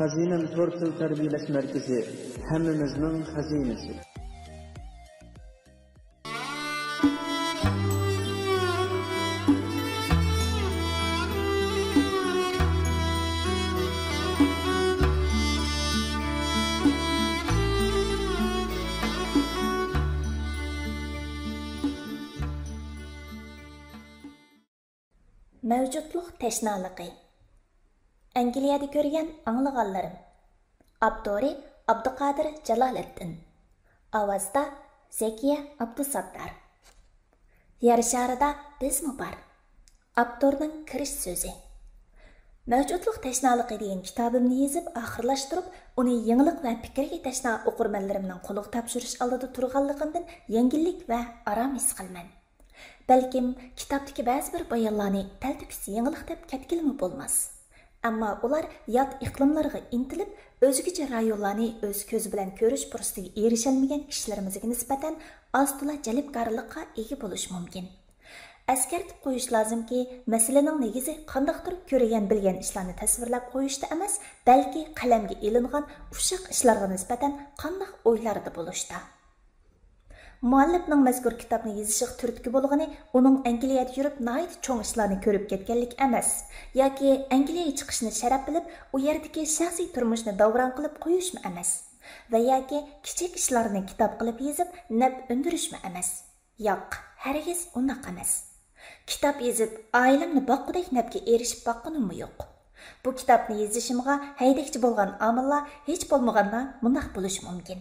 Xazinem Tortil Terbiyeleş Merkezi hemmimizin hazinesi. Mevcutluk teşnalığı. Angliyada görgen anlığanlarım. Abdori Abduqadir Jalaleddin. Avazda Zekiye Abdusattar. Yer şarida biz mi bar? Abdorning kirish so'zi. Mevcutluk teşnalığı degan kitabımni yazıp ahırlaştırıp onu yenilik ve fikirge teşna okurmanlarimning qo'liga topshirish oldida turganligimdan yengillik ve aram his qilman. Balkim kitapdagi ba'zi bir bayonlarni taltukis yangilik deb ketgilmi bo'lmas. Ammo ular yot iqlimlarga intilib, o'zgacha rayonlarni o'z ko'zi bilan ko'rish fursatiga erisholmagan kishilarimizga nisbatan oz-to'la jalbkorlikqa ega bo'lish mumkin. Eskartib qo'yish lozimki, masalaning negizi qandaqdir ko'rgan bilgan ishlarni tasvirlab qo'yishda emas, balki qalamga ilingan ushiq ishlarga nisbatan qandaq o'ylarda bo'lishda. Muallifning mazkur kitobni yozishiga turtki bo'lgani uning Angliyada yurib nihoyat cho'ng ishlarni ko'rib ketganlik emas, yoki Angliyaga chiqishni sharaf bilib, u yerdagi shaxsiy turmushni davron qilib qo'yishmi emas, va yoki kichik ishlarni kitob qilib yozib, nab undirishmi emas. Yo'q, hargiz unaq emas. Kitob yozib, oilamni boqqudek nabga erishib boqqanim yo'q. Bu kitobni yozishimga haydakchi bo'lgan omillar hech bo'lmaganda bunday bo'lishi mumkin.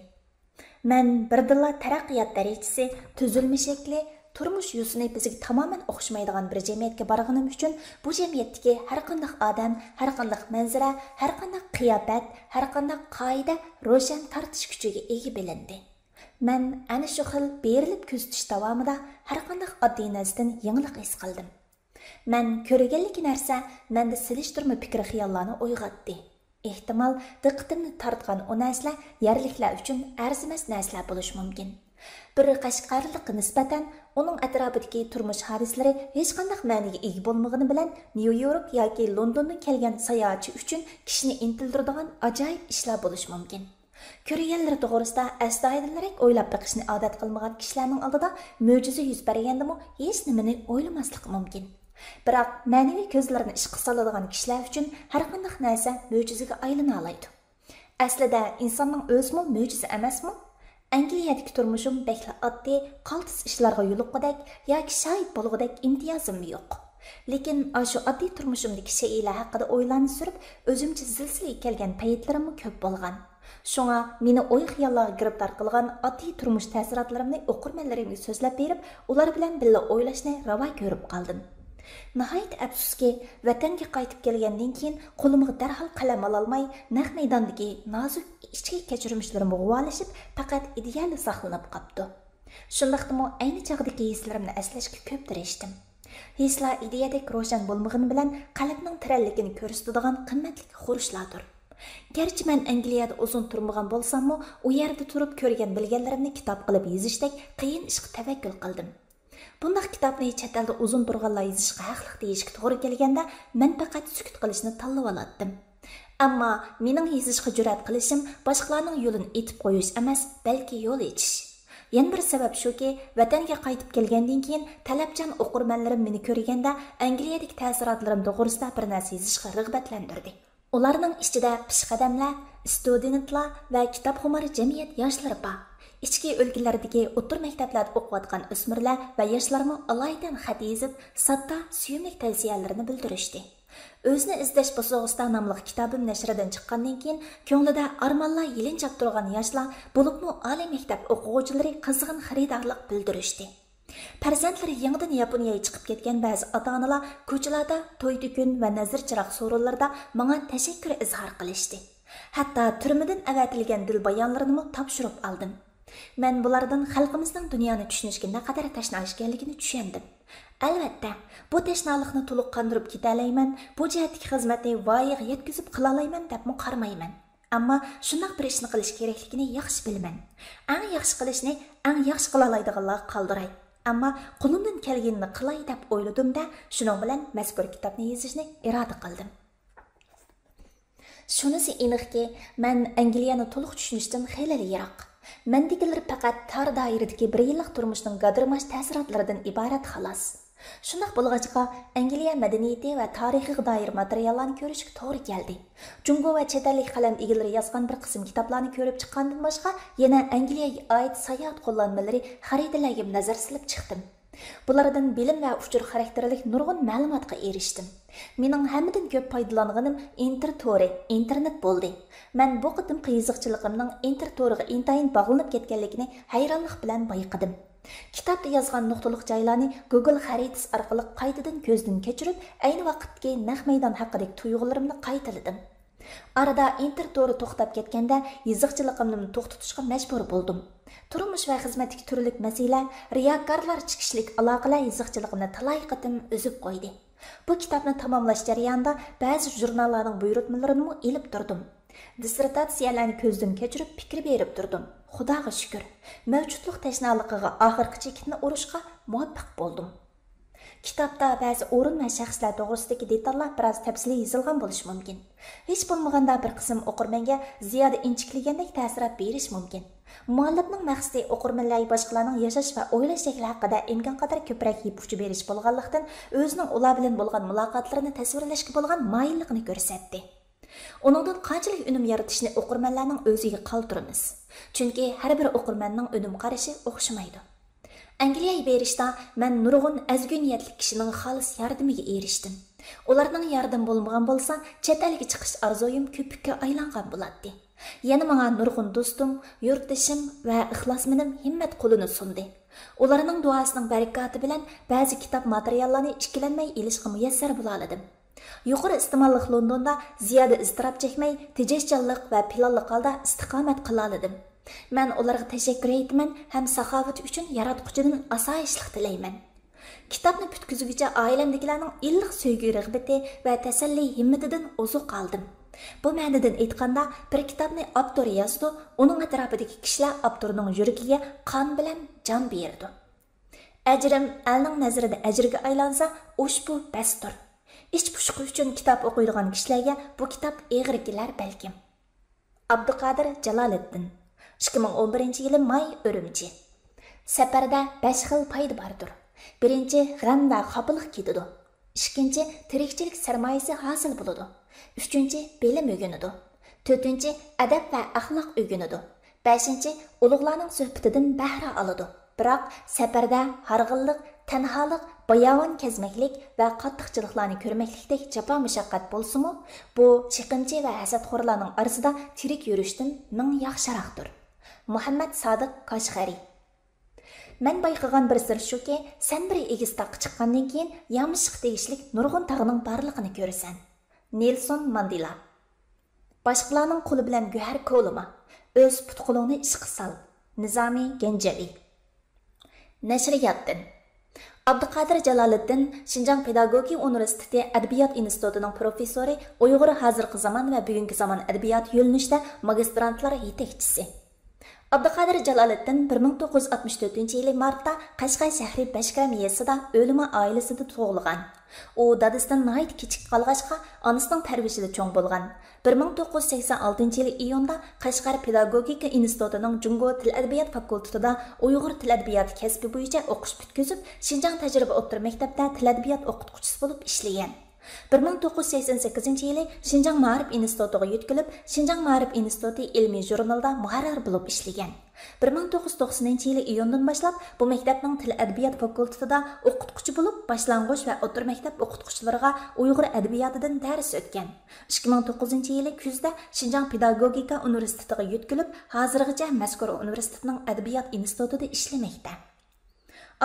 Men birdilla taraqqiyot darajasi, tuzilma shakli, turmush yusini bizga tamoman o'xshamaydigan bir jamiyatga borganim uchun bu jamiyatdagi har qanday odam, har qanday manzara, har qanday qiyofat, har qanday qoida ro'shan tortish kuchiga ega bilindi. Men ana shu xil berilib kuzatish davomida har qanday oddiy narsadan yangilik his qildim. Men ko'rganlik narsa menda silishtirma fikr xiyollarni uyg'otdi. Ehtimal diqqatimni tortgan o narsalar yerliklar uchun arzimas narsalar bo'lishi mumkin. Bir Qashqarlikqa nisbatan uning atrofidagi turmush hodislari hech qanday ma'noga ega bo'lmagani bilan New York yoki Londondan kelgan sayohatchi uchun kishini intildiradigan ajoyib ishlar bo'lishi mumkin. Ko'rganlar to'g'risida astoydilroq o'ylab biqishni odat qilmagan kishilarning oldida mo'jiza yuz bergandimi hech nimani o'ylamaslik mumkin. Biroq ma'naviy ko'zlarini ishqa soladigan kishilar uchun har qanday narsa mo'jizaga aylana oladi. Aslida insonning o'zimi mo'jiza emasmi? Angliyadagi turmushim bekla oddiy, qaltis ishlarga yo'liqqudek yoki shohid bo'lgudek imtiyozim yo'q. Lekin shu oddiy turmushimdagi shaylar haqida o'ylanib surib, o'zimcha zilzila kelgan paytlarim ko'p bo'lgan. Shunga meni o'y xiyollarga giribdor qilgan oddiy turmush ta'sirotlarimni o'qirmanlarimga so'zlab berib, ular bilan birga o'ylashni ravo ko'rib qoldim. Nihayet afsuski, vatanga qaytib kelgandan keyin qo'limga darhol qalam ololmay, naq maydondagi nozik ichki kechirmishlarim g'uvolashib, faqat ideal saqlanib qoldi. Shundaqdimi ayni chog'dagi hislarimni eslashga ko'p tirishdim. Hislar ideyadek ro'shan bo'lmag'ini bilan qalbning tiralligini ko'rsatadigan qimmatli xurushlardir. Gerçi men Angliyada uzun turmagan bo'lsam-mu, u yerda turib ko'rgan bilganlarimni kitob qilib yozishdek qiyin ishga tavakkul qildim. Bunday kitobni chet elda uzun turganlar yozishga haqliq deyishga to'g'ri kelganda men faqat sukut qilishni tanlab olatdim. Ammo mening yozishga jur'at qilishim boshqalarning yo'lini etib qo'yish emas, balki yo'l echish. Yana bir sabab shuki, vatanga qaytib kelgandan keyin talabchan o'qirmanlarim meni ko'rganda Angliyadagi ta'sirotlarim to'g'risida bir narsa yozishga rag'batlantirdi. Ularning ichida pishqadamlar, studentlar va kitobxo'mar jamiyat yoshlari bor. İchki o'lkalardagi o'tir maktablarda o'qiyotgan o'smirlar va yoshlarmi alaydan xat yozib, sodda suyumlik tavsiyalarini bildirishdi. O'zini izlash bosog'ista nomli kitobim nashridan chiqqandan keyin ko'nglida armonlar yilinchab turgan yoshlar, bo'libmi oliy maktab o'quvchilari qizg'in xaridorlik bildirishdi. Farzandlari yangidan Yaponiyaga chiqib ketgan ba'zi ota-onalar ko'chalarda to'y-to'kun va nazr chiroq so'rovlarda menga tashakkur izhor qilishdi. Hatto turmadan avatilgan dil bayonlarini topshirib oldim. Men bulardan xalqimizning dunyoni tushunishga naqadar tashnash ekanligini tushundim. Albatta, bu tashnalikni to'liq qondirib keta olmayman, bu jihatdagi xizmatni voyaga yetkazib qila olmayman deb qarmayman. Ammo shunday bir ishni qilish kerakligini yaxshi bilaman. Eng yaxshi qilishni eng yaxshi qila oladiganlarga qoldiray. Ammo qo'limdan kelganini qilay deb o'yladim-da, shuning bilan mazkur kitobni yozishni iroda qildim. Shunisi aniqki, men Angliyani to'liq tushunishdan xeyli yiroq. Mendagilar faqat tar doiradagi bir yillik turmushning gadirmash ta'sirotlaridan iborat xolos. Shundoq bo'lg'achqa Angliya madaniyati va tarixiga doir materiallarni ko'rishga to'g'ri keldi. Jungo va chet ellik qalam egalari yozgan bir qism kitoblarni ko'rib chiqqandan boshqa, yana Angliyaga oid sayohat qo'llanmalari xaritalarga nazar silib chiqdim. Bulardan bilim va uchur xarakterlik nurg'un ma'lumotga erishdim. Mening hammadan ko'p foydalanganim internet bo'ldi. Men bu qitimqi yiziqchiligimning intertoriga intayin bog'lanib ketganligini hayronlik bilan bayqadim. Kitobda yozgan nuqtaliq joylarni Google xaritasi orqali qaytadan ko'zdan kechirib, ayni vaqtdagi naq maydon haqidagi tuyg'ularimni qaytaladim. Arada intertori to'xtab ketganda yiziqchiligimni to'xtatishga majbur bo'ldim. Turmush va xizmatdagi turli masala, riyokorlar chiqishlik aloqalar yiziqchiligimni talay qatim o'zib qo'ydi. Bu kitobni tamomlash jarayonida ba'zi jurnallarning buyurtmalarini ilib turdim. Dissertatsiyalarni ko'zdan kechirib fikr berib turdim. Xudoga shukr, mavjudlik tashnoligiga oxirgi chekitni urishga muvaffaq bo'ldim. Kitobda ba'zi o'rin va shaxslar to'g'risidagi detallar biroz tafsiliy yozilgan bo'lishi mumkin. Hech bo'lmaganda bir qism o'qirmanga ziyoda inchiklagandek ta'sirot berish mumkin. Muallifning maqsadi o'qirmanlarga boshqalarning yashash va o'ylash shakli haqida imkon qadar ko'proq yepuchi berish bo'lganlikdan o'zining ular bilan bo'lgan muloqotlarini tasvirlashga bo'lgan moyillikni ko'rsatdi. Onundan qanchalik unum yaratishni o'qirmanlarning o'ziga qoldiramiz. Chunki har bir o'qirmanning unum qarashi o'xshamaydi. Angliyaga berishda men nurg'un azgu niyatli kishining xolis yordamiga erishdim. Ularning yardım bo'lmagan bo'lsa, chet elga chiqish arzuyim ko'pikka aylangan bo'ladi. Yana menga nurg'un do'stim, yurtdoshim va ixlosmanim himmat qo'lini sundi. Ularning duosining barakati bilan ba'zi kitob materiallarini ikkilanmay ilishga muyassar bo'la oldim. Yuqori istiqbolli Londonda ziyoda iztirob chekmay, tejashchanlik va planli holda istiqomat qila oldim. Men ularga tashakkur aytaman ham saxovati uchun yaratquchidan asoyishlik tilayman. Kitobni bitkizguncha oilamdagilarning illiq sevgi rag'bati va tasalli himmatidan ozuq oldim. Bu ma'nodan aytganda, bir kitobni avtor yozdi, uning atrofidagi kishilar avtorning yuragiga qon bilan jon berdi. Ajrim alning nazarida ajrga aylansa, ushbu bastur. İç puşqi uchun kitob o'qiydigan kishilarga bu kitob eg'ir kelar balkim. Abduqodir Jaloliddin 2011-yili may Urumchi. Safarda 5 xil foyda bordir. Birinchi g'am va xafalik ketadi. Ikkinchi tirikchilik sarmoyasi hosil bo'ladi. Uchinchi bilim o'rganadi. To'rtinchi adab va axloq o'rganadi. Beshinchi ulug'larning suhbatidan bahra oladi. Biroq safarda harg'inlik, tanholik, bayovon kezmaklik va qattiqchiliklarni ko'rmaklikdek jafo mushaqqat bo'lsa-mu, bu chiqimchi va hasadxo'rlarning orasida tirik yurishdan ming yaxshiroqdir. Muhammad Sodiq Qashqari. Men bayqagan bir sir shuki, sen bir egiz taqqa chiqqandan keyin yamishq tegishlik nurg'un tog'ning borlig'ini ko'rasan. Nelson Mandela. Boshqalarning qo'li bilan guhar ko'lima, o'z putqulingni ishqa sol. Nizomiy Genjavi. Nashriyatdan Abduqodir Jaloliddin Xinjiang Pedagogik Universiteti Adabiyot institutining professori, Uyg'ur hozirgi zamon va bugungi zamon adabiyot yo'linishida magistrantlar yetakchisi. Abduqodir Jaloliddin 1964-yili martda Qashqar shahri Bashkram yesida o'lima oilasida tug'ilgan. U dadasidan nihoyat kichik qolg'achqa onasining tarbiyasida cho'ng bo'lgan. 1986-yili iyunda Qashqar Pedagogika institutining Jungo til adabiyot fakultetida Uyg'ur til adabiyoti kasbi bo'yicha o'qish bitkazib, Xinjiang tajriba o'ttir maktabda til adabiyot o'qituvchisi bo'lib ishlagan. 1988-yili Xinjiang Ma'rif institutiga yetkilib, Xinjiang Ma'rif instituti ilmiy jurnalda muharrir bo'lib ishlagan. 1990-yili iyundan boshlab bu maktabning til adabiyot fakultetida o'qituvchi bo'lib, boshlang'ich va o'rta maktab o'qituvchilariga Uyg'ur adabiyotidan dars o'tgan. 2009-yili kuzda Xinjiang Pedagogika universitetiga yetkilib, hozirgacha mazkur universitetning adabiyot institutida ishlamoqda.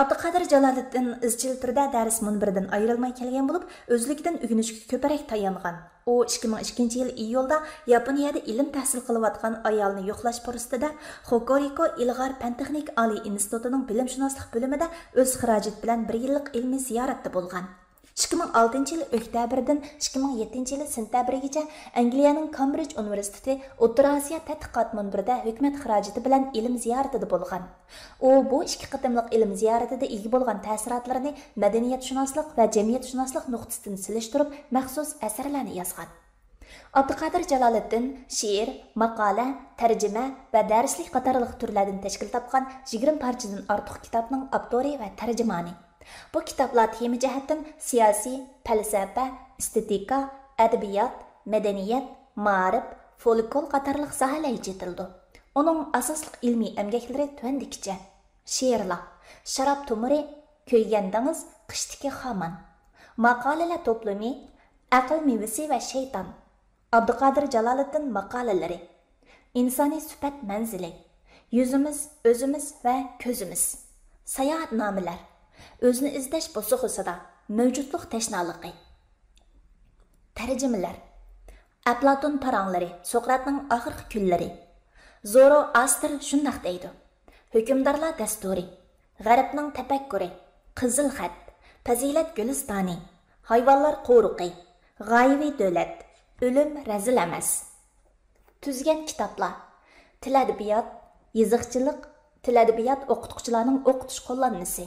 Abduqodir Jaloliddin izchil turda dars munbiridan ayrilmay kelgan bo'lib, o'zligidan o'rganishga ko'proq tayangan. U 2002-yil iyulda Yaponiyada ilm tahsil qilayotgan ayolni yo'qlash fursatida Hokoriko Ilg'or fan-texnik oliy institutining bilimshunoslik bo'limida o'z xarajat bilan 1 yillik ilmiy ziyoratda bo'lgan. 2006-yil oktyabrdan 2007-yil sentabrgacha Angliyaning Cambridge universiteti O'rta Osiyo tadqiqot munbirida hukumat xarajati bilan ilm ziyoratida bo'lgan. U bu ikki qatimliq ilm ziyoratida ega bo'lgan ta'sirotlarini madaniyatshunoslik va jamiyatshunoslik nuqtasidan silishtirib, maxsus asarlarni yozgan. Abduqadir Jaloliddin şiir, maqala, tarjima va darslik qatorliq turlardan tashkil topgan 20 parchadan ortiq kitobning avtori va tarjimoni. Bu kitoblar tema jihatdan siyosiy, falsafa, estetika, adabiyot, madaniyat, ma'rif, folklor qatorliq sohalarga yetildi. Uning asosli ilmiy emgaklari tuandikicha: she'rlar, sharob tumuri, ko'ygan dengiz, qishdagi xaman, maqolalar to'plami, aql mevasi va shayton, Abduqadir Jaloliddin maqolalari, insoniy sifat manzili, yuzimiz, o'zimiz va ko'zimiz, sayohatnomalar, o'zni izlash bosug'isida mavjudlik tashnoligi, tarjimalar, Aflatun paranglari, Sokratning oxirgi kunlari, Zoroastr shundoq deydi: hukmdorlar dasturi, g'arbning tafakkuri, qizil xat, fazilat gulistoni, hayvonlar qo'ruqi, g'oyiviy davlat, o'lim razil emas. Tuzgan kitoblar: til adabiyot, yiziqchilik, til adabiyot o'qituvchilarning o'qitish qo'llanmasi,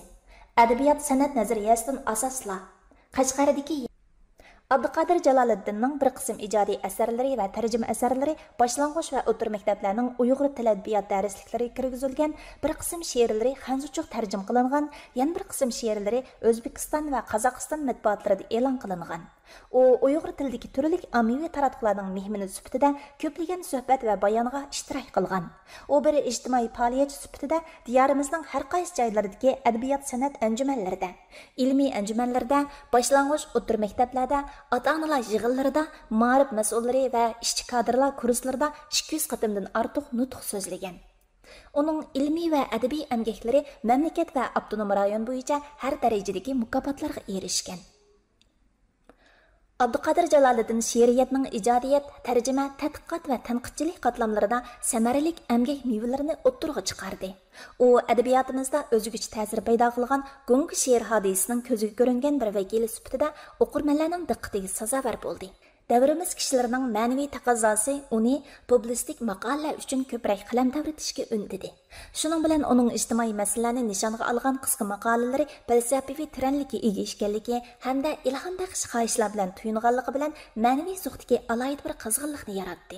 adabiyot san'at nazariyasidan asoslar, Qashqardagi Abduqadir Jaloliddinning bir qism ijodiy asarlari va tarjima asarlari boshlang'ich va o'rta maktablarning Uyg'ur til adabiyot darsliklariga kirgizilgan, bir qism she'rlari xanzuchuq tarjim qilingan, yana bir qism she'rlari O'zbekiston va Qozog'iston matbuotlarida e'lon qilingan. U Uyg'ur tilidagi turli ommaviy taratqularning mehmoni sifatida ko'plagan suhbat va bayonga ishtirok qilgan. U bir ijtimoiy faoliyatchi sifatida diyorimizning har qaysi joylaridagi adabiyot san'at anjumanlarida, ilmiy anjumanlarda, boshlang'ich o'rta maktablarda, ota-onalar yig'inlarida, ma'rif mas'ullari va ishchi kadrlar kurslarida 200 qatimdan ortiq nutq so'zlagan. Uning ilmiy va adabiy emgaklari mamlakat va avtonom rayon bo'yicha har darajadagi mukofotlarga erishgan. Abduqadir Jaloliddin she'riyatning ijodiyat, tarjima, tadqiqot va tanqidchilik qatlamlarida samaralik emgak mevalarini o'ttirg'a chiqardi. U adabiyotimizda o'zgacha ta'sir paydo qilgan Gungi she'r hodisasining ko'ziga ko'ringan bir vakili sifatida o'qirmanlarning diqqatiga sazovor bo'ldi. Davrimiz kishilarining ma'naviy taqozosi uni publistik maqolalar uchun ko'proq qalam davritishga undidi. Shuning bilan uning ijtimoiy masalalarni nishonga olgan qisqa maqolalari falsafiy trendlikka ega ekanligi hamda ilhom baxsh xohishlar bilan tuyunganligi bilan ma'naviy suhbatga alohida bir qizg'inlikni yaratdi.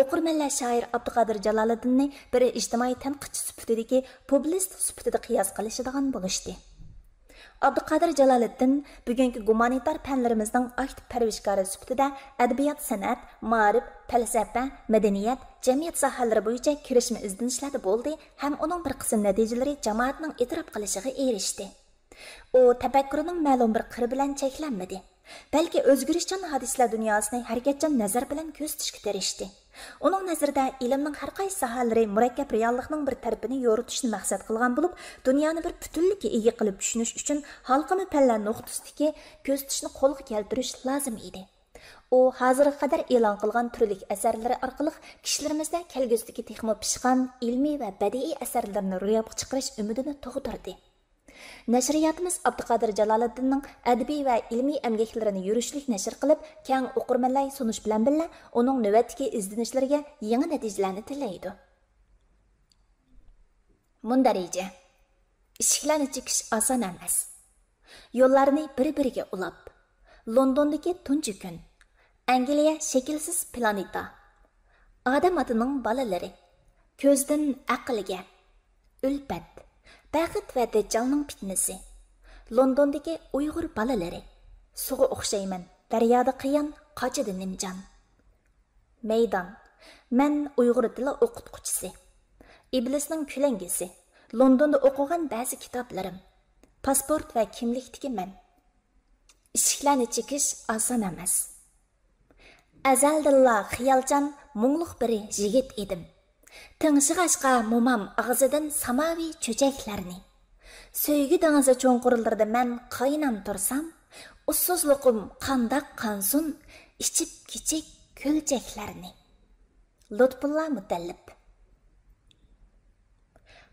O'qirmanlar shoir Abduqadir Jaloliddinni bir ijtimoiy tanqidchi sifatidagi publist sifatida qiyos qilishadigan bo'lishdi. Abduqadir Jaloliddin bugungi gumanitar fanlarimizning aktiv parvarishkori sifatida adabiyot, san'at, ma'rif, falsafa, madaniyat, jamiyat sohalari bo'yicha kirishma izlanishlarda bo'ldi ham uning bir qism natijalari jamoatning e'tirof qilishiga erishdi. U tafakkurining ma'lum bir qiri bilan cheklanmadi. Balki o'zgarishchan hadislar dunyosini harakatchan nazar bilan ko'z tutishga tirishdi. Uning nazarida ilmning har qaysi sohalari murakkab reallikning bir tarafini yoritishni maqsad qilgan bo'lib, dunyoni bir butunlikka ega qilib tushunish uchun xalqimiz fanlar nuqtasidagi ko'z tutishni qo'lga keltirish lozim edi. U hozirga qadar e'lon qilgan turli asarlari orqali kishilarimizda kelgusidagi texmo pishgan ilmiy va badiiy asarlarni ro'yobga chiqarish umidini tug'dirdi. Nashriyatimiz Abduqadir Jaloliddinning adabiy va ilmiy emgaklarini yurishlik nashr qilib, keng o'qirmanlar sunish bilan birga uning navbatdagi izlanishlariga yangi natijalarni tilaydi. Mundarija. Ishiklarni chekish oson emas. Yo'llarni bir-biriga ulab. Londondagi tunji kun. Angliya shaklsiz planeta. Odam otining bolalari. Ko'zdan aqlga. Ulpat. Baxit va dajjalning fitnasi. Londondagi Uyg'ur bolalari. Suvga o'xshayman, daryoda qiyon, qochidi nimjon. Maydon. Men Uyg'ur tili o'qituvchisi. Iblisning kulangisi. Londonda o'qigan ba'zi kitoblarim. Pasport va kimlikdagi men. Ishiklarni chekish oson emas. Azaldilla xiyolchan, mungluq bir yigit edim. Tingshig'ashqa momam og'zidan samaviy cho'chaklarni. So'ygi dengizi cho'nqurlarida men qaynam tursam, ussuzliqim qandoq qansun, ichib kichik ko'lchaklarni. Lutfulla Mutallib.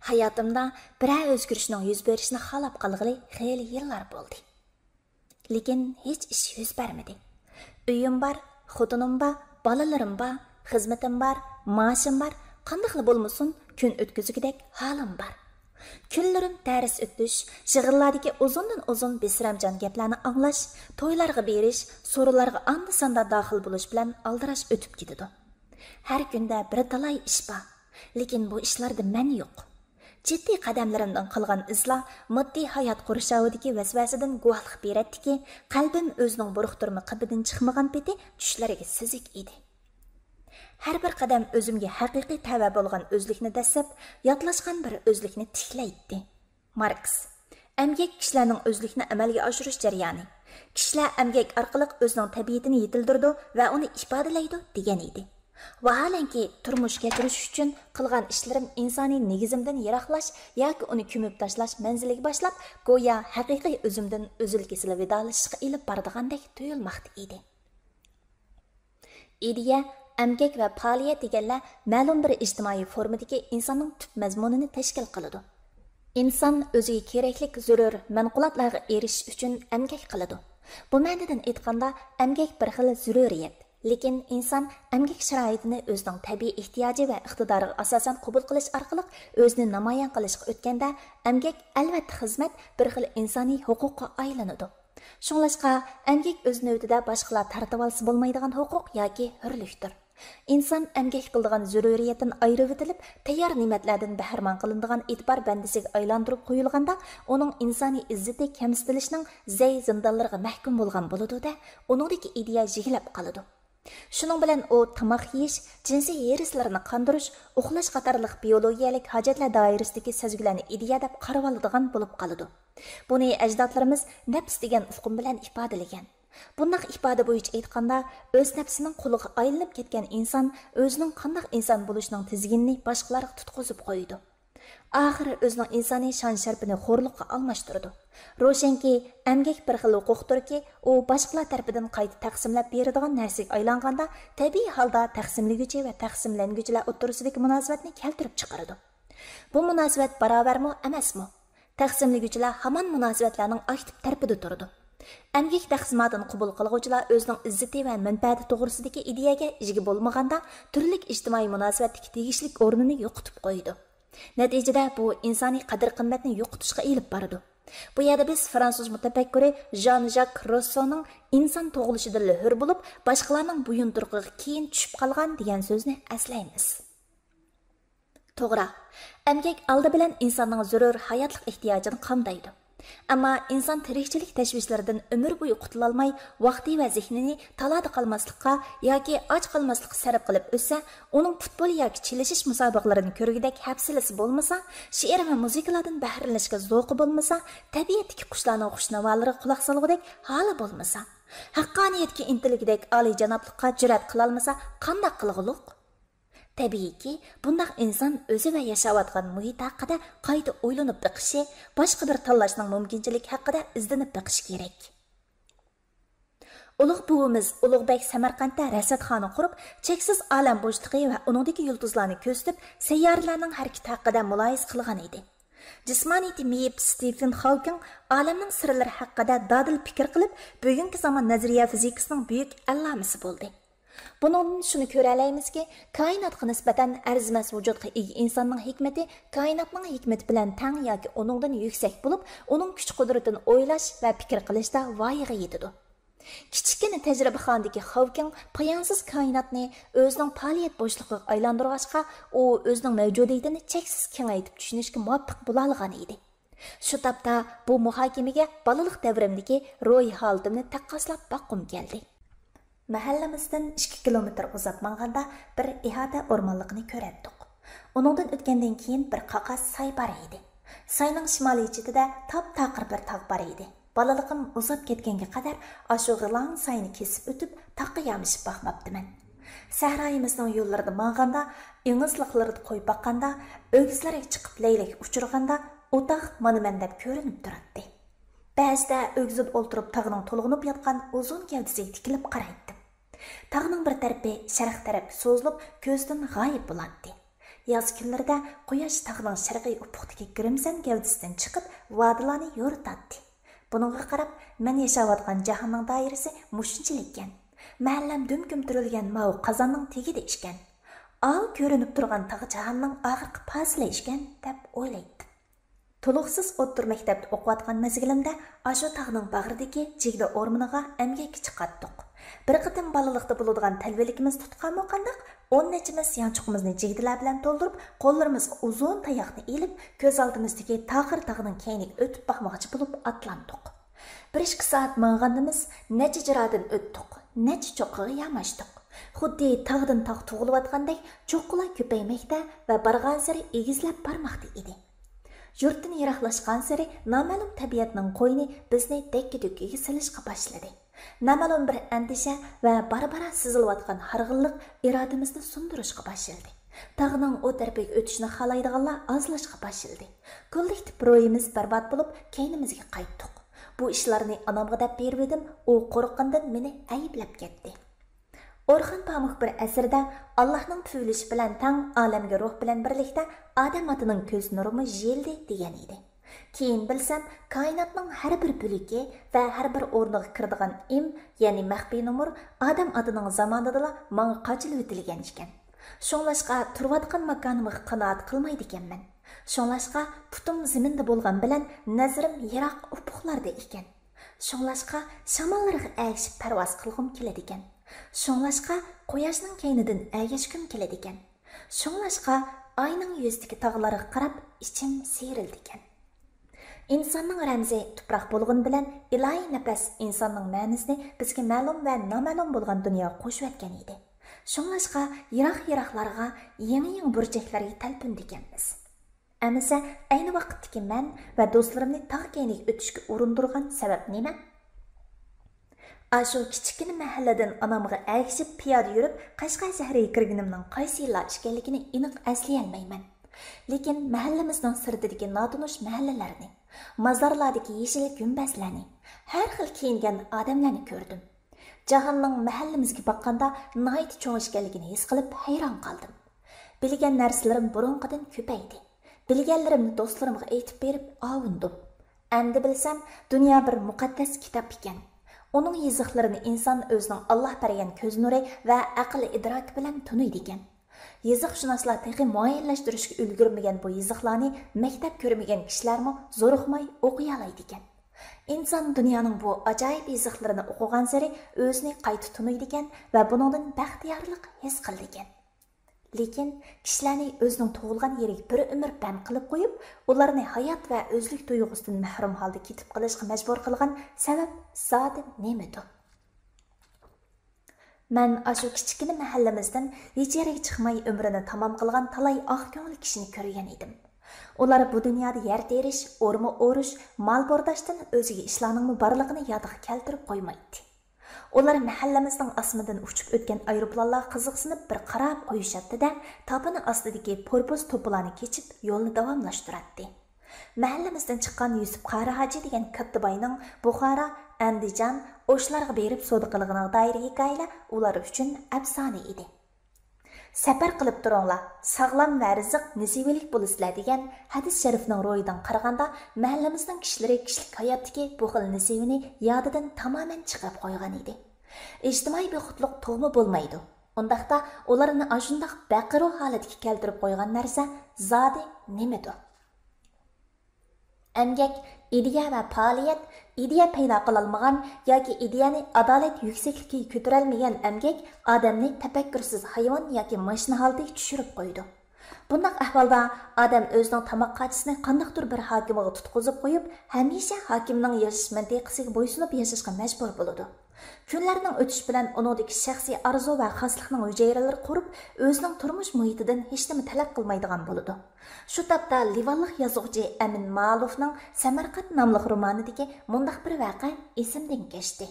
Hayotimda biror o'zgarishning yuz berishini xohlab qolg'ili xeyli yillar bo'ldi. Lekin hech ish yuz bermadi. Uyim bor, xotinim bor, bolalarim bor, xizmatim bor, maoshim bor. Qandaqli bo'lmasin, kun o'tkazugidek halim bor. Kunlarim dars o'tish, yig'inlardagi uzun besramjon gaplarni anglash, to'ylarga berish, so'rovlarga anda-sanda daxil bo'lish bilan aldirash o'tib ketadi. Har kunda bir talay ish bor, lekin bu ishlarda men yo'q. Ciddi qadamlarimdan qilgan izlar moddiy hayot qurishavidagi vasvasidan guvohlik beradiki, qalbim o'zining buruqtirma qibidan chiqmagan peti tushlariga sizik edi. Har bir qadam o'zimga haqiqiy tava bo'lgan o'zlikni dasab, yotlashgan bir o'zlikni tiklaydi. Marks. Emgak kishilarning o'zlikni amalga oshirish jarayoni. Kishilar emgak orqali o'zining tabiatini yetildirdi va uni ifodalaydi degan edi. Vaholanki turmush kechirish uchun qilgan ishlarim insoniy negizimdan yiroqlash yoki uni ko'mib tashlash manziliga boshlab, go'yo haqiqiy o'zimdan o'zilkisiga vidolashishga ilib bordigandek tuyulmoqda edi. Ideya, emgak va faoliyat deganlar ma'lum bir ijtimoiy formadagi insonning tub mazmunini tashkil qiladi. Inson o'ziga kerakli zarur manqulatlarga erishish uchun emgak qiladi. Bu ma'nodan aytganda, emgak bir xil zaruriyat. Lekin inson emgak sharoitini o'zining tabiiy ehtiyoji va iqtidoriga asosan qabul qilish orqali o'zini namoyon qilishga o'tganda, emgak albatta xizmat bir xil insoniy huquqqa aylanadi. Shunglashqa, emgak o'z navbatida boshqalar tartib olsa bo'lmaydigan huquq yoki hurlikdir. İnsan emgak qiladigan zaruriyatdan ayirib etilib, tayyor ne'matlardan bahramand qilinadigan e'tibor bandisiga aylantirib qo'yilganda, uning insoniy izzati kamsitilishining zay zindonlariga mahkum bo'lgan bo'ladi-da, uningdagi ideya jigilab qoladi. Shuning bilan u tomoq yeyish, jinsiy herislarini qandirish, uxlash qatorliq biologiyalik hojatlar doirasidagi sezgilarni ideya deb qarab oladigan bo'lib qoladi. Buni ajdodlarimiz nafs degan ufqum bilan ifodalagan. Bunday ifoda bo'yicha aytganda, o'z nafsining quliga aylanib ketgan inson o'zining qanday inson bo'lishining tizginini boshqalarga tutqizib qo'ydi. Oxiri o'zining insoniy shon-sharafini xo'rliqqa almashtirdi. Ro'shanki, emgak bir xil huquqdirki, u boshqalar tarafidan qayta taqsimlab beradigan narsaga aylanganda, tabiiy holda taqsimlaguvchi va taqsimlanguchilar o'rtasidagi munosabatni keltirib chiqaradi. Bu munosabat barobarmi, emasmi? Taqsimlaguvchilar hamon munosabatlarning aktiv tarafida turadi. Emgak taqsimotini qabul qiluvchilar o'zining izzati va manfaati to'g'risidagi ideyaga ega bo'lmaganda, turli ijtimoiy munosabatdagi tegishli o'rnini yo'qotib qo'ydi. Natijada bu insoniy qadr-qimmatni yo'qotishga elib boradi. Bu yerda biz fransuz mutafakkiri Jean-Jacques Rousseau'ning inson tug'ilishidan hur bo'lib, boshqalarning buyunturqiga keyin tushib qolgan degan so'zni aslaymiz. To'g'ri, emgak oldi bilan insonning zarur hayotlik ehtiyojini qamdaydi. Ammo inson tirikchilik tashvishlaridan umr bo'yi qutula olmay, vaqti va zehnini talada qolmaslikqa yoki och qolmaslikqa sarf qilib o'tsa, uning futbol yoki chilishish musobaqalarini ko'rgidek hafsalasi bo'lmasa, she'r va musiqalardan bahramlanishga zavqi bo'lmasa, tabiatdagi qushlarning xushnavolariga quloq solgudek holi bo'lmasa, haqqoniyatga intilgidek oliyjanoblikqa jur'at qila olmasa, qanday qilg'uluq? Tabiiyki, bundaq inson o'zi va yashayotgan muhit haqida qayta o'ylanib biqishi, boshqa bir tanlashning mumkinchiligi haqida izlanib biqish kerak. Ulug' buvimiz Ulug'bek Samarqandda rasadxona qurib, cheksiz olam bo'shlig'i va uningdagi yulduzlarni ko'zitib, sayyoralarning harakati haqida muloyiz qilgan edi. Jismoniyat miyib Stephen Hawking olamning sirlari haqida dadil fikr qilib, bugungi zamon nazariya fizikasining buyuk allomasi bo'ldi. Bundan shuni ko'ra olamizki, koinotga nisbatan arzimas vujudga ega insonning hikmati koinotning hikmati bilan teng yoki uningdan yuksak bo'lib, uning kuch-qudratini o'ylash va fikr qilishda voyaga yetadi. Kichikina tajribaxonadagi Hawking poyonsiz koinotni o'zining faoliyat bo'shlig'iga aylantirishga, u o'zining mavjudiyatini cheksiz kengaytib tushunishga muvaffaq bo'la olgan edi. Shu topda bu muhokamaga balalik davrimdagi ro'y holatimni taqqoslab boqqim keldi. Mahallamizdan 2 kilometr uzoq manganda bir ihota o'rmonliqni ko'rdik. Uningdan o'tgandan keyin bir qaqas soy bor edi. Soyning shimoliy chetida tap-taqir bir tog' bor edi. Balaliqim uzab ketganga qadar ashu g'ilang soyni kesib o'tib, taqqa yamishib boqmabdiman. Sahroyimizning yo'llarida manganda, ingizliqlarida qo'y boqqanda, o'gizlarga chiqib laylak uchirganda, o'taq mana men deb ko'rinib turadi. Ba'zida o'gizib o'ltirib tog'ning to'lg'inib yotgan uzun gavdasiga tikilib qaraydi. Tog'ning bir tarafi sharq tarafga so'zilib, ko'zdan g'oyib bo'ladi. Yoz kunlarida quyosh tog'ning sharqiy ufuqdagi grimsan gavdasidan chiqib, vodilarni yo'ritadi. Buningga qarab, men yashayotgan jahonning doirasi mushunchalik ekan. Mahallam dumkum turilgan mav qozonning tegida ishkan. Al ko'rinib turgan tog' jahonning oxirgi fasli ishkan deb o'ylaydi. Toluqsiz o'ttir maktabda o'qiyotgan mezgilimda ashu tog'ning bag'ridagi jigli o'rmoniga emgakka chiqatdik. Bir qatim balalikda bo'ladigan talvalikimiz tutqanmi qandaq 10 nechimiz yanchuqimizni jigdilar bilan to'ldirib, qo'llarimizga uzun tayoqni ilib, ko'z oldimizdagi Tag'ir tog'ining keyniga o'tib boqmoqchi bo'lib atlandik. 1-2 soat mang'andimiz necha jirodan o'tdik, necha cho'qqiga yamashdik. Xuddi tog'dan tog' tug'ilayotgandek cho'qqilar ko'paymoqda va bargan sari egizlab bormoqda edi. Yurtdan yiroqlashgan sari noma'lum tabiatning qo'yni bizni dakki-dukkiga silishga boshladi. Noma'lum bir andisha va bara-bara sizilayotgan harg'inlik irodamizni sundirishga boshladi. Tog'ning o tarafiga o'tishni xohlaydiganlar ozlashga boshladi. Kollektiv ro'yimiz barbod bo'lib, keynimizga qaytdik. Bu ishlarni onamga deb berib edim, u qo'rqqandan meni ayblab ketdi. Orxan Pamuk bir asrda Allohning tuyulishi bilan tang olamga ruh bilan birlikda odam otining ko'z nurimi yeldi degan edi. Keyin bilsam, koinotning har bir bo'ligi va har bir o'rniga kiradigan ya'ni maxfiy numur odam otining zamonida menga qochilib o'tilgan ekan. Shunlashqa turayotgan makonimga qanoat qilmaydi ekanman. Shunlashqa putum zaminda bo'lgan bilan nazarim yiroq ufuqlarda ekan. Shunlashqa shamollarga ergishib parvoz qilg'im keladi ekan. Shunlashqa quyoshning keynidan ergashgim keladi ekan. Shunlashqa oyning yuzidagi tog'larga qarab ichim siyrildi ekan. İnsanның ramzi tuproq bo'lg'in bilan ilohiy nafas insonning ma'nosini bizga ma'lum va noma'lum bo'lgan dunyo qo'shib o'tgan edi. Shunlashqa yiroq-yiroqlarga, yangi burchaklarga talpindi ekanmiz. Amasa ayni vaqtdagi men va do'stlarimni tog' keyniga o'tishga urindirgan sabab nima? Ashu kichkina mahalladan onamga ergishib piyoda yurib, Qashqar shahriga kirganimning qaysi yillar ekanligini aniq eslay olmayman. Lekin mahallamizning sirtidagi notanish mahallalarni, mazorlardagi yeshil gumbazlarni, har xil kiyingan odamlarni ko'rdim. Jahonning mahallamizga boqqanda nihoyat cho'ng ekanligini his qilib hayron qoldim. Bilgan narsalarim burunqidan ko'paydi. Bilganlarimni do'stlarimga aytib berib avundim. Endi bilsam, dunyo bir muqaddas kitob ekan. Onun yiziqlarini inson o'zining Alloh bergan ko'z nuri va aql idroki bilan tunuydi ekan. Yiziqshunoslar texi muayyanlashtirishga ulgurmagan bu yiziqlarni maktab ko'rmagan kishilarmi zo'riqmay o'qiy oladi ekan. İnson dunyoning bu ajoyib yiziqlarini o'qigan sari o'zini qayta tunuydi ekan va buningdan baxtiyorlik his qildi ekan. Lekin kishilarni o'zining tug'ilgan yeriga bir umr band qilib qo'yib, ularni hayot va o'zlik tuyg'usidan mahrum holda ketib qolishga majbur qilgan sabab zodi nemadir? Men ashu kichkina mahallamizdan hech yerga chiqmay umrini tamom qilgan talay oq ko'ngil kishini ko'rgan edim. Ular bu dunyoda yer terish, o'rma o'rish, mol bordashdan o'ziga ishlarning borlig'ini yodiga keltirib qo'ymaydi. Ular mahallamizning osmidan uchib o'tgan aeroplanlar qiziqsinib bir qarab qo'yishatdi-da, topini ostidagi porpoz to'plarni kechib yo'lni davomlashtiradi. Mahallamizdan chiqqan Yusuf Qari Hoji degan Kattibayning Buxoro, Andijon, O'shlarga berib savdo qilganiga doir hikoyalar ular uchun afsona edi. Safar qilib turinglar, sog'lom va rizq nasibilik bo'lasizlar degan hadis sharifning ro'yidan qaraganda mahallamizning kishilari kishilik hayotdagi bu xil nasibini yodidan tamoman chiqarib qo'ygan edi. Ijtimoiy bexudlik to'g'mi bo'lmaydi. Undaqda ularni ashundoq baqiru holatga keltirib qo'ygan narsa zodi nimadir? Emgak, ideya va faoliyat, ideya paydo qilolmagan yoki ideyani adolat yuksakligiga ko'tarolmagan emgak odamni tafakkursiz hayvon yoki mashina holatiga tushirib qo'ydi. Bundaq ahvolda odam o'zining tamoq qachisini qandaqdir bir hokimiga tutqizib qo'yib, hamisha hokimning yashash mantiqasiga bo'ysunib yashashga majbur bo'ladi. Kunlarning o'tishi bilan uningdagi shaxsiy arzu va xoslikning hujayralari qurib, o'zining turmush muhitidan hech nima talab qilmaydigan bo'ladi. Shu topda livanlik yozuvchi Amin Ma'lufning Samarqand nomli romanidagi mundaq bir voqea esimdan kechdi.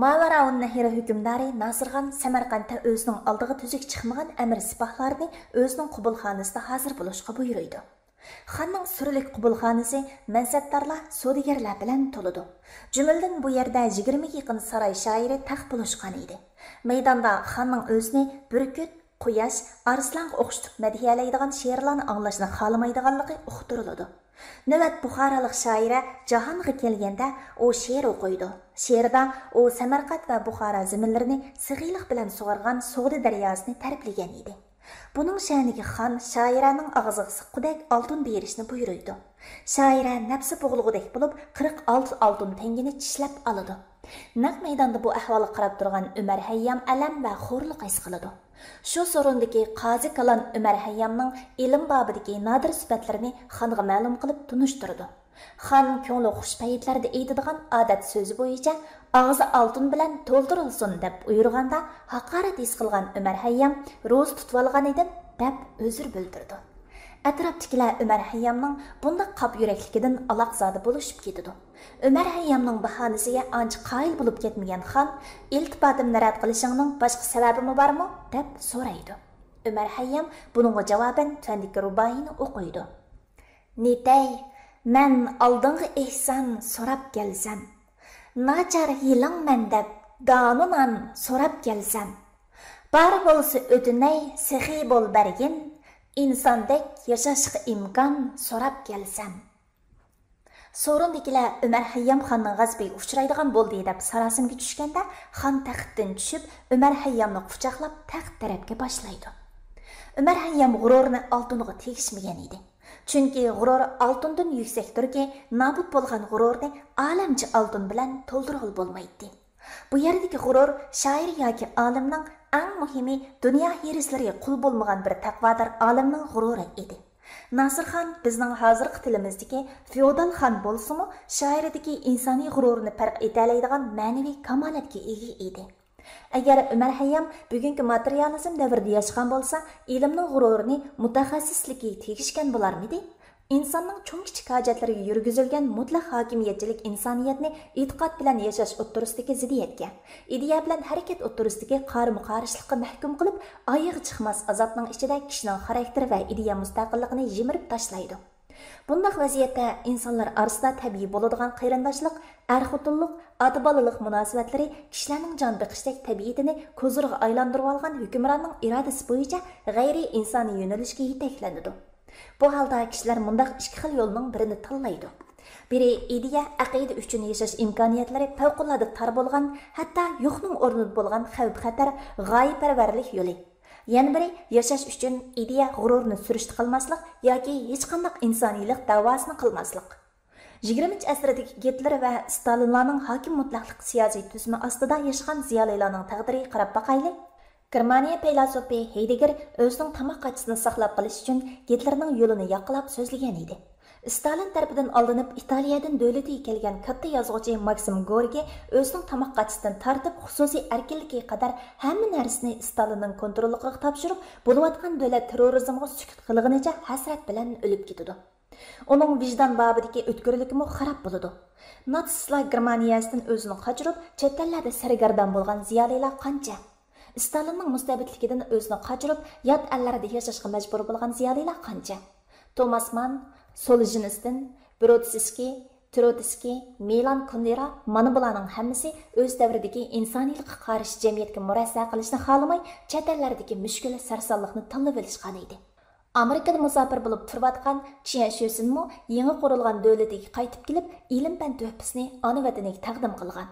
Mavaraun Nahira hukmdori Nasirxon Samarqandda o'zining oldiga tuzuk chiqmagan amir sipohlarini o'zining qubulxonasida hozir bo'lishga buyurdi. Xonning surlik qubulxonasi mansabdorlar, savdogarlar bilan to'ladi. Jumladan bu yerda 20 ga yaqin saroy shoiri taxt bo'lishgan edi. Maydonda xonning o'zini burkut, quyosh, arslanga o'xshatib madhiyalaydigan she'rlarni anglashni xohlamaydiganligi uqtiriladi. Navbat Buxorolik shoira Jahonga kelganda u she'r o'qiydi. She'rda u Samarqand va Buxoro zaminlarini sig'iylik bilan sug'organ Sug'di daryosini ta'riflagan edi. Buning sha'niga xon shoiraning og'ziga siqqudek oltin berishni buyuruydi. Shoira nafsi bo'g'ilgudek bo'lib 46 oltin tengini tishlab oladi. Naq maydonda bu ahvolga qarab turgan Umar Hayyam alam va xo'rliq his qiladi. Shu sorundagi qozi Kalan Umar Hayyamning ilm babidagi nodir sifatlarini xonga ma'lum qilib tunishtirdi. Xon ko'ngli xushpaytlarda aytadigan odat so'zi bo'yicha og'zi oltin bilan to'ldirilsin deb buyurganda haqorat his qilgan Umar Hayyam ro'z tutib olgan edi deb uzr bildirdi. Atrofdagilar Umar Hayyamning bunday qap yurakligidan aloqzodi bo'lishib ketdi. Umar Hayyamning bahonasiga ancha qoyil bo'lib ketmagan xon iltifotimni rad qilishingning boshqa sababimi bormi deb so'raydi. Umar Hayyam buningga javoban tandiki ruboiyni o'qiydi. Netay men oldingi ehson so'rab kelsam, nachar yilingman deb donunan so'rab kelsam, bar bo'lsa o'tinay sehiy bo'l bergin, insondek yashashga imkon so'rab kelsam. Sorundagilar Umar Hayyam xonning g'azbiga uchraydigan bo'ldi deb sarosimga tushganda, xon taxtdan tushib Umar Hayyamni quchoqlab taxt tarafga boshlaydi. Umar Hayyam g'ururini oltinga tegishmagan edi. Chunki g'urur oltindan yuksakdirki, nobud bo'lgan g'ururni olamcha oltin bilan to'ldirib bo'lmaydi. Bu yerdagi g'urur shoir yoki olimning eng muhimi dunyo hirislariga qul bo'lmagan bir taqvodor olimning g'ururi edi. Nasirxon bizning hozirgi tilimizdagi feodal xon bo'lsa-mu, shoiridagi insoniy g'ururini farq etalaydigan ma'naviy kamolatga ega edi. Agar Umar Hayyam bugungi materializm davrida yashagan bo'lsa, ilmning g'ururini mutaxassisligi tegishgan bo'larmidi? İnsanның cho'ng kichik hojatlariga yurgizilgan mutlaq hokimiyatchilik insoniyatni e'tiqod bilan yashash o'tirisidagi ziddiyatga, ideya bilan harakat o'tirisidagi qarama-qarshilikqa mahkum qilib, oyog'i chiqmas azobning ichida kishining xarakteri va ideya mustaqilligini yimirib tashlaydi. Bunday vaziyatda insonlar orasida tabiiy bo'ladigan qarindoshlik, er-xotinlik, ota-bolalik munosabatlari kishilarning jon biqishdek tabiatini ko'zirga aylantirib olgan hukmronning irodasi bo'yicha g'ayriy insoniy yo'nalishga yetaklanadi. Bu holda kishilar mundaq ikki xil yo'lning birini tanlaydi. Biri ideya, aqida uchun yashash imkoniyatlari favqulodda tor bo'lgan, hatto yo'qning o'rnida bo'lgan xavf-xatar, g'oyaparvarlik yo'li. Yana biri yashash uchun ideya g'ururni surishti qilmaslik yoki hech qanday insoniylik da'vosini qilmaslik. 20-asrdagi Gitler va Stalinlarning hokim mutlaqlik siyosiy tuzumi ostida yashagan ziyolilarning taqdiriga qarab boqaylik. Germaniya filosofi Heidegger o'zining tamoq qachisini saqlab qolish uchun Gitlerning yo'lini yoqlab so'zlagan edi. Stalin tarafidan olinib Italiyadan davlatiga kelgan katta yozuvchi Maxim Gorki o'zining tamoq qachisidan tortib xususiy erkinlikka qadar hamma narsani Stalinning kontroliga topshirib, bo'layotgan davlat terrorizmga sukut qilganicha hasrat bilan o'lib ketdi. Uning vijdon babidagi o'tkirligimi xarob bo'ladi. Natsistlar Germaniyasidan o'zini qochirib, chet ellarda sargardon bo'lgan ziyolilar qancha? Stalinning mustabidligidan o'zini qochirib, yot ellarda yashashga majbur bo'lgan ziyolilar qancha? Thomas Mann, Solzhenitsin, Brodsky, Trotsky, Milan Kundera mana bularning hammasi o'z davridagi insoniylikqa qarshi jamiyatga murassa qilishni xohlamay, chet ellardagi mushkul sarsonlikni tanlab olishgan edi. Amerikada musofir bo'lib turayotgan Chiang Kai-shekmi yangi qurilgan davlatiga qaytib kelib, ilm-fan tuhfasini ona vataniga taqdim qilgan.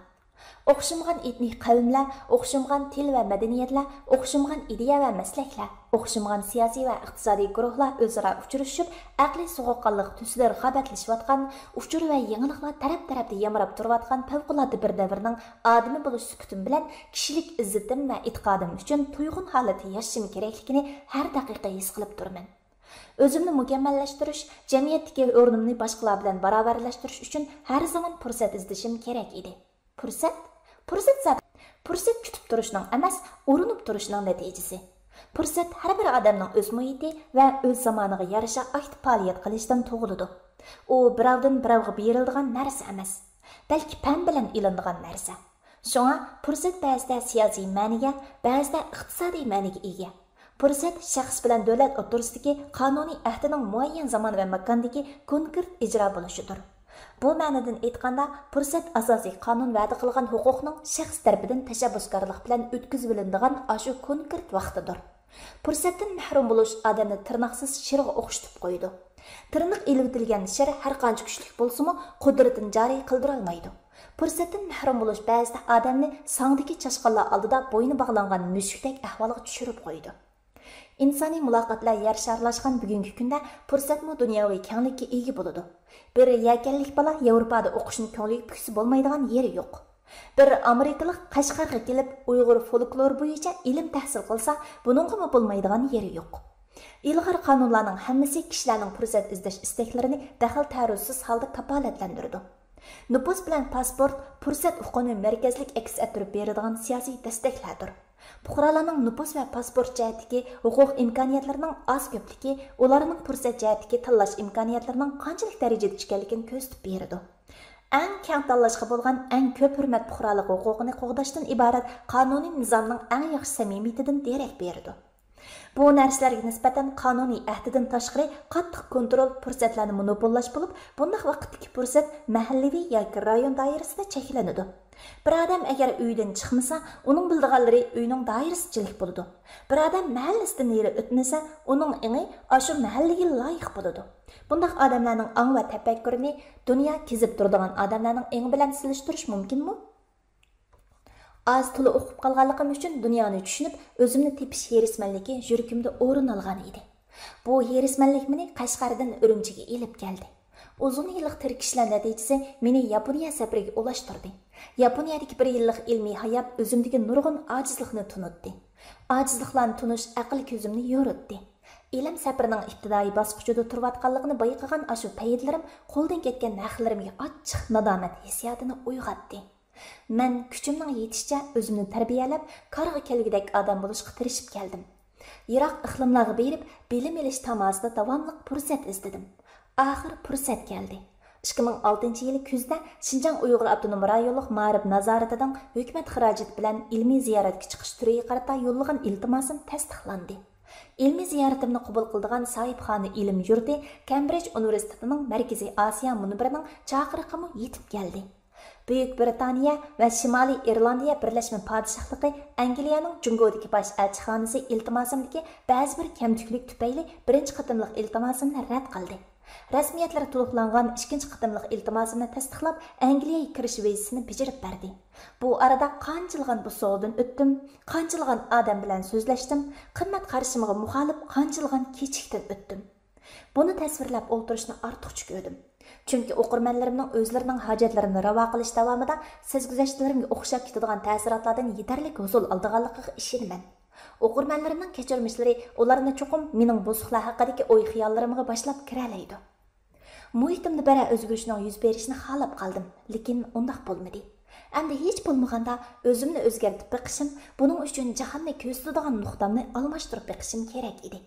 O'xshamagan etnik qavmlar, o'xshamagan til va madaniyatlar, o'xshamagan ideya va maslaklar, o'xshamagan siyosiy va iqtisodiy guruhlar o'zaro uchrashib, aqliy sovuqqonlik tusida raqobatlashayotgan, uchur va yangiliklar taraf-tarafda yamirab turayotgan favqulodda bir davrning odami bo'lish sukutim bilan kishilik izzatim va e'tiqodim uchun to'yg'un holatda yashashim kerakligini har daqiqa his qilib turman. O'zimni mukammallashtirish, jamiyatdagi o'rnimni boshqalar bilan barobarlashtirish uchun har zamon fursat izlashim kerak edi. Fursat kutib turishning emas, urinib turishning natijasi. Fursat har bir odamning o'z muhiti va o'z zamoniga yarasha aktiv faoliyat qilishdan tug'iladi. U birovdan birovga beriladigan narsa emas, balki fan bilan ilinadigan narsa. Shunga fursat ba'zida siyosiy ma'niga, ba'zida iqtisodiy ma'niga ega. Fursat shaxs bilan davlat o'rtasidagi qonuniy ahdining muayyan zamon va makondagi konkret ijro bo'lishidir. Bu ma'nodan aytganda, fursat asosiy qonun va'da qilgan huquqning shaxs tarafidan tashabbuskorlik bilan o'tkazib olinadigan ashu konkret vaqtidir. Fursatdan mahrum bo'lish odamni tirnoqsiz shirga o'xshatib qo'ydi. Tirnoq ilib shir har qancha kuchli bo'lsa-mu, qudratini joriy qildira olmaydi. Fursatdan mahrum bo'lish ba'zida odamni sangdagi chashqonlar oldida bo'yni bog'langan mushukdek ahvolga tushirib qo'ydi. İnsani muloqotlar yer sharlashgan bugungi kunda fursatmi dunyoviy kenglikka ega bo'ladi. Bir yakanlik bola Yevropada o'qishni ko'ngli pukisi bo'lmaydigan yeri yo'q. Bir Amerikalik Qashqarga kelib Uyg'ur folklor bo'yicha ilm tahsil qilsa, buningga bo'lmaydigan yeri yo'q. İlg'or qonunlarning hammasi kishilarning fursat izlash istaklarini daxl taruzsiz holda kafolatlantirdi. Nüfus bilan pasport fursat huquqini markazlik aks ettirib beradigan siyosiy dastaklardir. Fuqarolarning nüfus va pasport jihatdagi huquq imkoniyatlarining oz ko'pligi ularning fursat jihatdagi tanlash imkoniyatlarining qanchalik darajada ekanligini ko'rsatib beradi. Eng keng tanlashga bo'lgan eng ko'p hurmat fuqarolik huquqini qo'g'dashdan iborat qonuniy nizomning eng yaxshi samimiyatidan derak beradi. Bu narsalarga nisbatan qonuniy ahdidan tashqari qattiq kontrol fursatlarni monopollash bo'lib, bunday vaqtdagi fursat mahallaviy yoki rayon doirasida cheklanadi. Bir odam agar uydan chiqmasa, uning bildiganlari uyning doirasichilik bo'ladi. Bir odam mahallasidan nari o'tmasa, uning ingi shu mahallaga loyiq bo'ladi. Bunday odamlarning ong va tafakkurini dunyo kezib turadigan odamlarning ingi bilan silishtirish mumkinmi? Az tili o'qib qolganligim uchun dunyoni tushunib, o'zimni tepish herismanligi yuragimda o'rin olgan edi. Bu herismanlik meni Qashqardan Urumchiga elib keldi. Uzun yillik tirkishlar natijasi meni Yaponiya safariga ulashtirdi. Yaponiyadagi bir yillik ilmiy hayot o'zimdagi nurg'un ojizlikni tunutdi. Ojizliklarni tunish aql ko'zimni yo'ritdi. Ilm safarining ibtidoiy bosqichida turayotganligini bayqagan ashu paytlarim qo'ldan ketgan naqllarimga achchiq nadomat hissiyotini uyg'otdi. Men kuchimning yetishicha o'zimni tarbiyalab, qarg'a kelgidek odam bo'lishga tirishib keldim. Yiroq iqlimlarga berib, bilim olish tamasida davomli fursat izladim. Axir fursat keldi. 2006-yili kuzda Xinjiang Uyg'ur Avtonom rayonlik ma'rif nazoratidan hukumat xarajat bilan ilmiy ziyoratga chiqish turiga qarata yo'llagan iltimosim tasdiqlandi. Ilmiy ziyoratimni qabul qildigan Sohibxona ilm yurti Cambridge universitetining Markaziy Osiyo munbirining chaqiriqimi yetib keldi. Buyuk Britaniya va Shimoliy Irlandiya Birlashma Podshohligi Angliyaning Jungodagi bosh elchixonasi iltimosimdagi ba'zi bir kamchilik tufayli birinchi qatimliq iltimosimni rad qildi. Rasmiyatlar to'liqlangan ikkinchi qatimliq iltimosimni tasdiqlab, Angliyaga kirish vizasini bajarib berdi. Bu arada qanchilgan bu so'g'dan o'tdim, qanchilgan odam bilan so'zlashdim, qimmat qarshimga muxolif qanchilgan kechikdan o'tdim. Buni tasvirlab o'ltirishni ortiqcha ko'rdim. Chunki o'qirmanlarimning o'zlarining hojatlarini ravo qilish davomida sezguzashtlarimga o'xshab ketadigan ta'sirotlardan yetarli huzur oldiganligiga ishonaman. O'qirmanlarimning kechirmishlari ularni cho'qim mening bo'suqlar haqidagi o'y-xiyollarimga boshlab kiralaydi. Muhitimda bara o'zgarishning yuz berishini xohlab qoldim, lekin undoq bo'lmadi. Endi hech bo'lmaganda o'zimni o'zgartib beqishim, buning uchun jahonni ko'zlaydigan nuqtamni almashtirib beqishim kerak edi.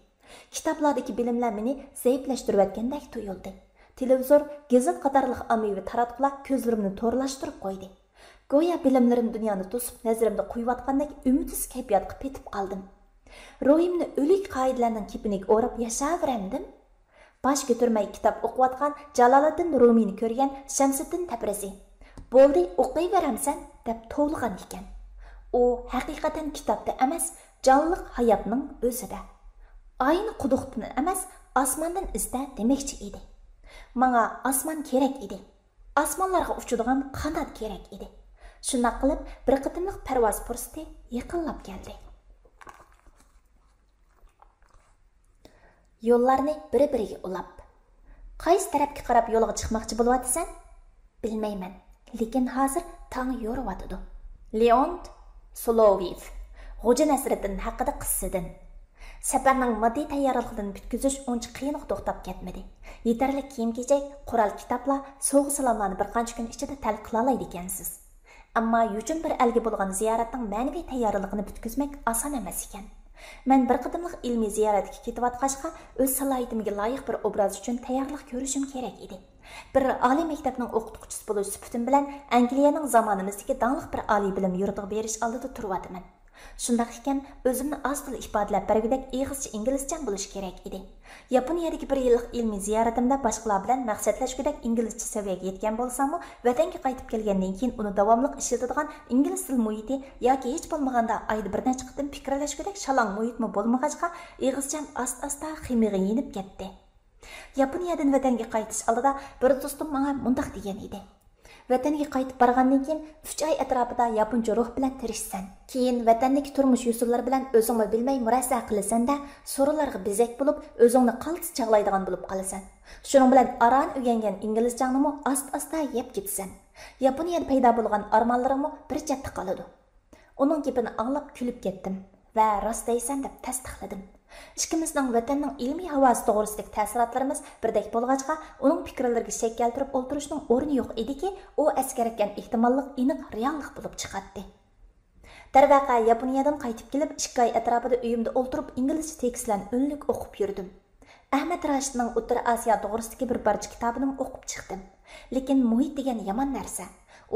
Kitoblardagi bilimlar meni zaiflashtirayotgandek tuyuldi. Televizor, gazet qatorliq ommaviy taratqular ko'zlarimni to'rlashtirib qo'ydi. Go'yo bilimlarim dunyoni to'sib, nazarimda quyayotgandek umidsiz kayfiyatga petib qoldim. Ruhimni o'lik qoidalarning kipiniga o'rab yashayverdim. Bosh ko'tarmay kitob o'qiyotgan Jaloliddin Rumiyni ko'rgan Shamsiddin Tabriziy "Bo'ldi, o'qiyveramsan" deb to'g'ligan ekan. U haqiqatan kitobda emas, jonliq hayotning o'zida. Ayni quduqdan emas, osmondan izda demoqchi edi. Menga osmon kerak edi. Osmonlarga uchadigan qanot kerak edi. Shunday qilib, bir qatimliq parvoz fursati yaqinlab keldi. Yo'llarni bir-biriga ulab. Qaysi tarafga qarab yo'lga chiqmoqchi bo'lyapsan? Bilmayman, lekin hozir tong yo'riyotdi. Leont Solovyev, Xo'ja Nasriddin haqida qissadan. Safarning moddiy tayyorligidan bitkizish uncha qiyinlik to'xtab ketmadi. Yetarli kiyim-kechak, qurol kitoblar, sovg'a salomlarni bir qancha kun ichida tal qila oladi ekansiz. Ammo yujun bir alga bo'lgan ziyoratning ma'naviy tayyorligini bitkizmak oson emas ekan. Men bir qadimliq ilmiy ziyoratga ketayotganda o'z salohiyatimga loyiq bir obraz uchun tayyorlik ko'rishim kerak edi. Bir oliy maktabning o'qituvchisi bo'lish sifatim bilan Angliyaning zamonimizdagi danglik bir oliy bilim yurtiga berish oldida turibman. Shunday ekan, o'zimni oz til ifodalab bergudek ig'izcha inglizcha bo'lish kerak edi. Yaponiyadagi bir yillik ilmiy ziyoratimda boshqalar bilan maqsadlashgudek inglizcha saviyaga yetgan bo'lsam-mu, vatanga qaytib kelgandan keyin uni davomli ishlatadigan ingliz til muhiti yoki hech bo'lmaganda oyda bir necha qatim fikrlashgudek shalong muhitmi bo'lmag'achqa ig'izcham asta-asta ximiga yenib ketdi. Yaponiyadan vatanga qaytish oldida bir do'stim menga mundaq degan edi. Vatanga qaytib borgandan keyin 3 oy atrofida yaponcha ruh bilan tirishsan. Keyin vatandagi turmush usullari bilan o'zingni bilmay murassa qilasan-da, so'rovlarga bezak bo'lib, o'zingni qaltis chaqlaydigan bo'lib qolasan. Shuning bilan aran o'rgangan inglizchangni asta-asta yeb ketsan. Yaponiyada paydo bo'lgan armonlaringmi bir chetda qoladi. Uning gapini anglab kulib ketdim va rost deysan deb tasdiqladim. İkimizning vatanning ilmiy havosi to'g'risidagi ta'sirotlarimiz birdek bo'lg'achqa, uning fikrlariga shak keltirib o'ltirishning o'rni yo'q ediki, u askargan ehtimollik aniq reallik bo'lib chiqadi. Darvaqa Yaponiyadan qaytib kelib, 2 oy atrofida uyimda o'ltirib inglizcha tekstlarni o'nlik o'qib yurdim. Ahmad Rashidning O'rta Osiyo to'g'risidagi bir parcha kitobini o'qib chiqdim. Lekin muhit degan yomon narsa.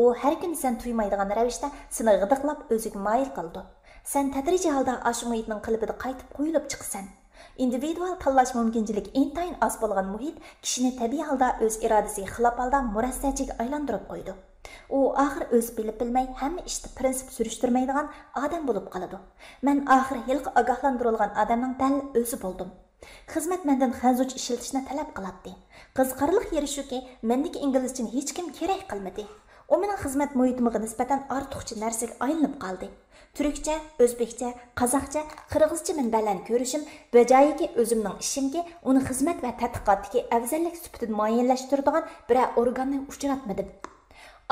U har kun sen tuymaydigan ravishda seni g'idiqlab o'ziga moyil qildi. Sen tadrijiy holda ashu muhitning qalbida qaytib qo'yilib chiqsan. Individual tanlash mumkinchilik intayin oz bo'lgan muhit kishini tabiiy holda o'z irodasiga xilof holda murassajiga aylantirib qo'ydi. U oxir o'z bilib bilmay hamma ishda prinsip surishtirmaydigan odam bo'lib qoladi. Men oxir yilqi ogohlantirilgan odamning dal o'zi bo'ldim. Xizmat mendan xanzuch ishlatishni talab qiladi. Qiziqarli yeri shuki, mendagi inglizchani hech kim kerak qilmadi. O mening xizmat muhitimga nisbatan ortiqcha narsaga aylanib qoldi. Türkçe, Özbekçe, Qozog'cha, Qirg'izcha manbalarni ko'rishim, bajoyiga o'zimning ishimga, uni xizmat va tadqiqotdagi afzallik sifatida muayyanlashtiradigan bir organni uchratmadim.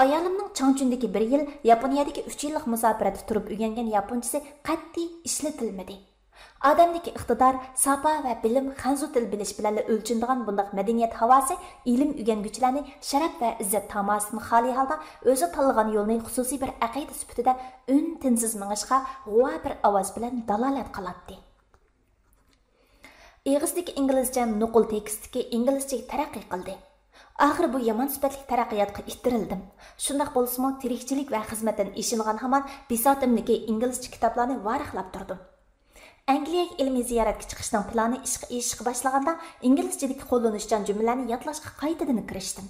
Ayolimning Changchundagi 1 yil, Yaponiyadagi 3 yillik musofiratda turib o'rgangan yaponchasi qat'iy ishlatilmadi. Odamdagi iqtidor, sopa va bilim xanzu til bilish bilan o'lchinadigan bundaq madaniyat havosi ilm o'rganguchilarni sharaf va izzat tamasini xoli holda o'zi tanlagan yo'lni xususiy bir aqida sifatida tinsiz mingishga g'uva bir ovoz bilan dalolat qiladi. Eg'izdagi inglizcha nuqul tekstdagi inglizchaga taraqqiy qildi. Axir bu yomon sifatli taraqqiyotga ittirildim. Shundoq bo'lsa-mu, tirikchilik va xizmatdan eshingan hamon bisotimdagi inglizcha kitoblarni varaqlab turdim. Angliyaga ilmiy ziyoratga chiqishning plani ishga boshlaganda inglizchadagi qo'llanishchan jumlalarni yodlashga qaytadan kirishdim.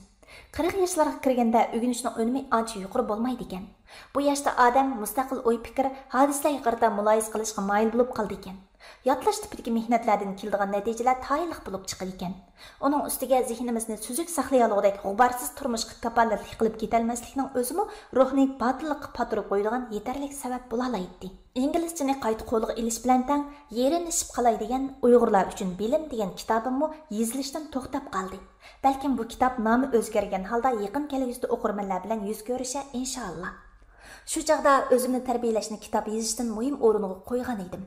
40 yoshlarga kirganda o'rganishning unumi ancha yuqori bo'lmaydi ekan. Bu yoshda odam mustaqil o'y fikr, hodisalarga qarata muloyiz qilishga moyil bo'lib qoldi ekan. Yodlash tipidagi mehnatlardan keladigan natijalar tayinliq bo'lib chiqadi ekan. Uning ustiga zehnimizni suzuk saqlay olgudek g'ubarsiz turmushga kapolatlik qilib ketolmaslikning o'zimi ruhni botillikqa patirib qo'yadigan yetarli sabab bo'la oladi. İngilizchani qayta qo'lga ilish bilan tang yerinishib qolay degan Uyg'urlar uchun bilim degan kitobimni yozilishdan to'xtab qoldi. Balkim bu kitob nomi o'zgargan holda yaqin kelajakda o'qirmanlar bilan yuz ko'risha inshaalloh. Shu chaqda o'zimni tarbiyalashni kitob yozishdan muhim o'ringa qo'ygan edim.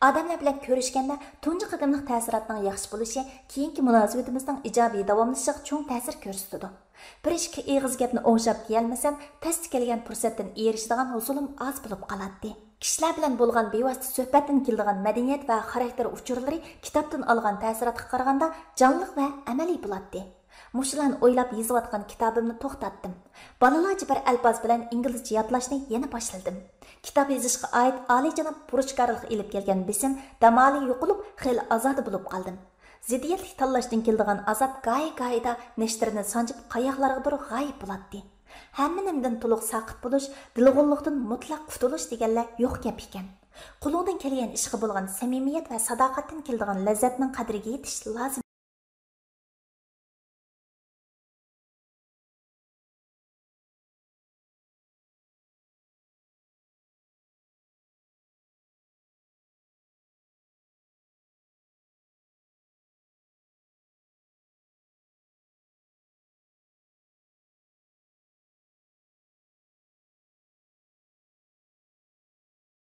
Odamlar bilan ko'rishganda tunji qadamliq ta'sirotning yaxshi bo'lishi keyingi munosabatimizning ijobiy davomlashishiga cho'ng ta'sir ko'rsatadi. Bir ishga eg'iz gapni o'xshab kelmasam, tasdiq kelgan fursatdan erishadigan husulim oz bo'lib qoladi. Kishilar bilan bo'lgan bevosita suhbatdan keladigan madaniyat va xarakter uchurlari kitobdan olgan ta'sirotga qaraganda jonliq va amaliy bo'ladi. Mushularni o'ylab yozayotgan kitobimni to'xtatdim. Balalarcha bir alfaz bilan inglizcha yodlashni yana boshladim. Kitob yozishga oid oliyjanob burchkorlik ilib kelgan besim damali yo'qolib, xil azodi bo'lib qoldim. Ziddiyatli tanlashdan keladigan azob g'oyida nashtirni sanjib qayoqlargadir g'oyib bo'ladi. Hammanimdan to'liq saqit bo'lish, dilg'unlikdan mutlaq qutulish deganlar yo'q gap ekan. Qo'lingdan kelgan ishga bo'lgan samimiyat va sadoqatdan keladigan lazzatning qadriga yetish lozim.